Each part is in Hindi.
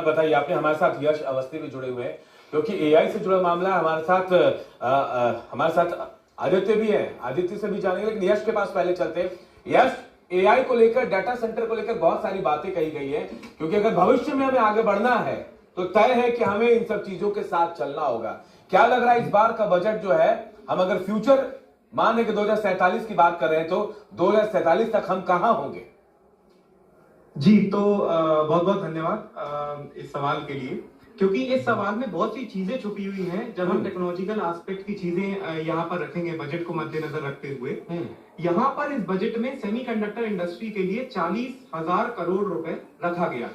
बताइए, आपने हमारे साथ यश अवस्थी भी जुड़े हुए हैं क्योंकि एआई से जुड़ा मामला है। हमारे साथ आदित्य भी है, आदित्य से भी जानेंगे, लेकिन यश के पास पहले चलते हैं। यश, एआई को लेकर, डाटा सेंटर को लेकर बहुत सारी बातें कही गई है, क्योंकि अगर भविष्य में हमें आगे बढ़ना है तो तय है कि हमें इन सब चीजों के साथ चलना होगा। क्या लग रहा है इस बार का बजट जो है, हम अगर फ्यूचर मान लें कि 2047 की बात कर रहे हैं तो 2047 तक हम कहां होंगे? जी, तो बहुत बहुत धन्यवाद इस सवाल के लिए, क्योंकि इस सवाल में बहुत सी चीजें छुपी हुई हैं। जब हम टेक्नोलॉजिकल एस्पेक्ट की चीजें यहाँ पर रखेंगे बजट को मद्देनजर रखते हुए, यहाँ पर इस बजट में सेमीकंडक्टर इंडस्ट्री के लिए 40,000 करोड़ रुपए रखा गया।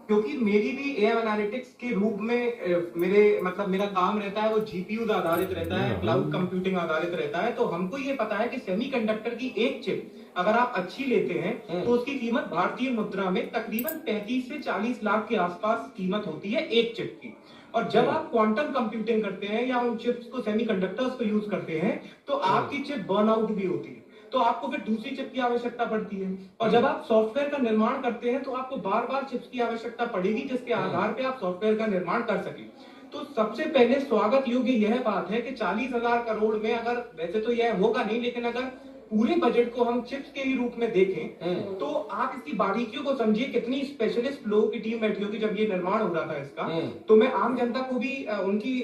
क्योंकि मेरी भी एआई एनालिटिक्स के रूप में मेरा काम रहता है वो जीपीयू आधारित रहता है, क्लाउड कंप्यूटिंग आधारित रहता है। तो हमको ये पता है कि सेमीकंडक्टर की एक चिप अगर आप अच्छी लेते हैं तो उसकी कीमत भारतीय मुद्रा में तकरीबन 35 से 40 लाख के आसपास कीमत होती है एक चिप की। और जब आप क्वांटम कंप्यूटिंग करते हैं या उन चिप्स को सेमीकंडक्टर्स को यूज करते हैं तो आपकी चिप बर्न आउट भी होती है, तो आपको फिर दूसरी चिप की आवश्यकता पड़ती है। और जब आप सॉफ्टवेयर का निर्माण करते हैं तो आपको बार बार चिप्स की आवश्यकता पड़ेगी, जिसके आधार पे आप सॉफ्टवेयर का निर्माण कर सकें। तो सबसे पहले स्वागत योग्य यह बात है कि 40,000 करोड़ में, अगर वैसे तो यह होगा नहीं, लेकिन अगर पूरे बजट को हम चिप्स के ही रूप में देखें तो आप इसकी बारीकियों को समझिए, कितनी स्पेशलिस्ट लोगों की टीम बैठी होगी जब ये निर्माण हो रहा था इसका। तो मैं आम जनता को भी उनकी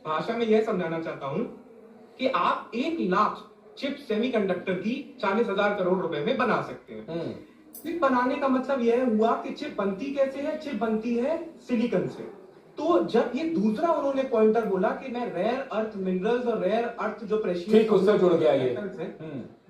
भाषा में यह समझाना चाहता हूं कि आप 1 लाख चिप सेमीकंडक्टर की 40,000 करोड़ रुपए में बना सकते हैं। चिप बनाने का मतलब यह हुआ कि चिप बनती कैसे है? चिप बनती है सिलिकॉन से। तो जब ये दूसरा उन्होंने पॉइंटर बोला कि मैं रेयर अर्थ मिनरल्स और रेयर अर्थ जो प्रेशियस उससे जुड़ गया ये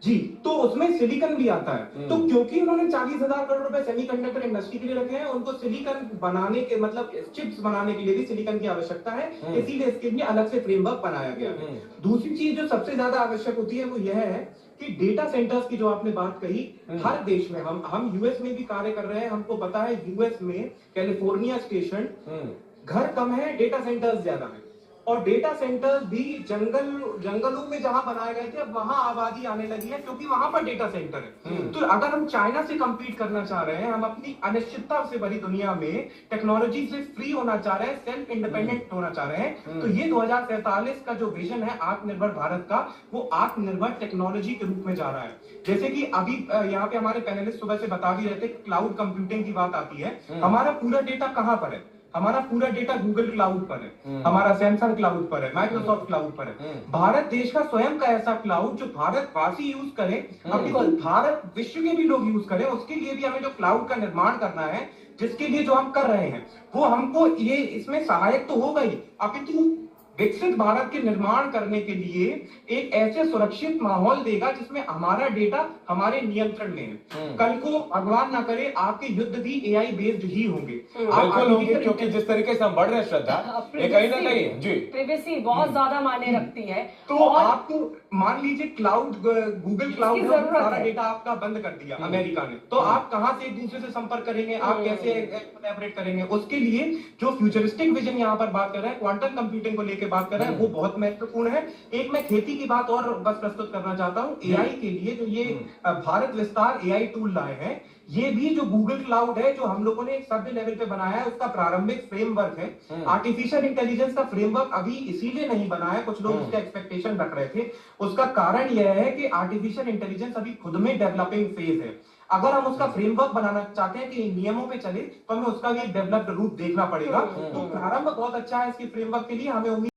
जी, तो उसमें सिलिकॉन भी आता है। तो क्योंकि उन्होंने 40,000 करोड़ रुपए सेमीकंडक्टर इंडस्ट्री के लिए रखे हैं, उनको सिलिकॉन बनाने के मतलब चिप्स बनाने के लिए भी सिलिकॉन की आवश्यकता है, इसीलिए इसके लिए अलग से फ्रेमवर्क बनाया गया है। दूसरी चीज जो सबसे ज्यादा आवश्यक होती है वो यह है कि डेटा सेंटर्स की जो आपने बात कही, हर देश में, हम यूएस में भी कार्य कर रहे हैं, हमको पता है यूएस में कैलिफोर्निया स्टेशन घर कम है, डेटा सेंटर्स ज्यादा है। और डेटा सेंटर्स भी जंगलों में जहां बनाए गए थे, अब वहां आबादी आने लगी है क्योंकि वहां पर डेटा सेंटर है। तो अगर हम चाइना से कंपीट करना चाह रहे हैं, हम अपनी अनिश्चितता से भरी दुनिया में टेक्नोलॉजी से फ्री होना चाह रहे हैं, सेल्फ इंडिपेंडेंट होना चाह रहे हैं, तो ये 2047 का जो विजन है आत्मनिर्भर भारत का, वो आत्मनिर्भर टेक्नोलॉजी के रूप में जा रहा है। जैसे कि अभी यहाँ पे हमारे पैनलिस्ट सुबह से बता भी रहे थे, क्लाउड कंप्यूटिंग की बात आती है। हमारा पूरा डेटा कहां पर है? हमारा पूरा डेटा गूगल क्लाउड पर है, हमारा सैमसंग क्लाउड पर है, माइक्रोसॉफ्ट क्लाउड पर है। भारत देश का स्वयं का ऐसा क्लाउड जो भारतवासी यूज करें, अपनी भारत विश्व के भी लोग यूज करें, उसके लिए भी हमें जो क्लाउड का निर्माण करना है, जिसके लिए जो हम कर रहे हैं, वो हमको ये इसमें सहायक तो होगा ही, अपितु विकसित भारत के निर्माण करने के लिए एक ऐसे सुरक्षित माहौल देगा जिसमें हमारा डेटा हमारे नियंत्रण में है। कल को भगवान ना करे आपके युद्ध भी एआई बेस्ड ही होंगे। बिल्कुल होंगे, क्योंकि जिस तरीके से हम बढ़ रहे हैं श्रद्धा, कहीं ना कहीं जी प्रिवेसी बहुत ज्यादा मायने रखती है। तो आपको मान लीजिए क्लाउड, गूगल क्लाउड ने सारा डेटा आपका बंद कर दिया अमेरिका ने, तो आप कहां से एक दूसरे से संपर्क करेंगे? आप कैसे कोलैबोरेट करेंगे? उसके लिए जो फ्यूचरिस्टिक विजन यहाँ पर बात कर रहे हैं, क्वांटम कंप्यूटिंग को लेकर बात कर रहे हैं, वो बहुत महत्वपूर्ण है। एक मैं खेती की बात और बस प्रस्तुत करना चाहता हूँ। एआई के लिए जो ये भारत विस्तार एआई टूल लाए हैं, ये भी जो गूगल क्लाउड है, जो हम लोगों ने एक सभ्य लेवल पे बनाया है, उसका प्रारंभिक फ्रेमवर्क है। आर्टिफिशियल इंटेलिजेंस का फ्रेमवर्क अभी इसीलिए नहीं बना है, कुछ लोग उसका एक्सपेक्टेशन रख रहे थे। उसका कारण यह है कि आर्टिफिशियल इंटेलिजेंस अभी खुद में डेवलपिंग फेज है। अगर हम उसका फ्रेमवर्क बनाना चाहते हैं कि नियमों पे चले, तो हमें उसका भी एक डेवलप्ड रूप देखना पड़ेगा। तो प्रारंभ बहुत अच्छा है इसके फ्रेमवर्क के लिए, हमें उम्मीद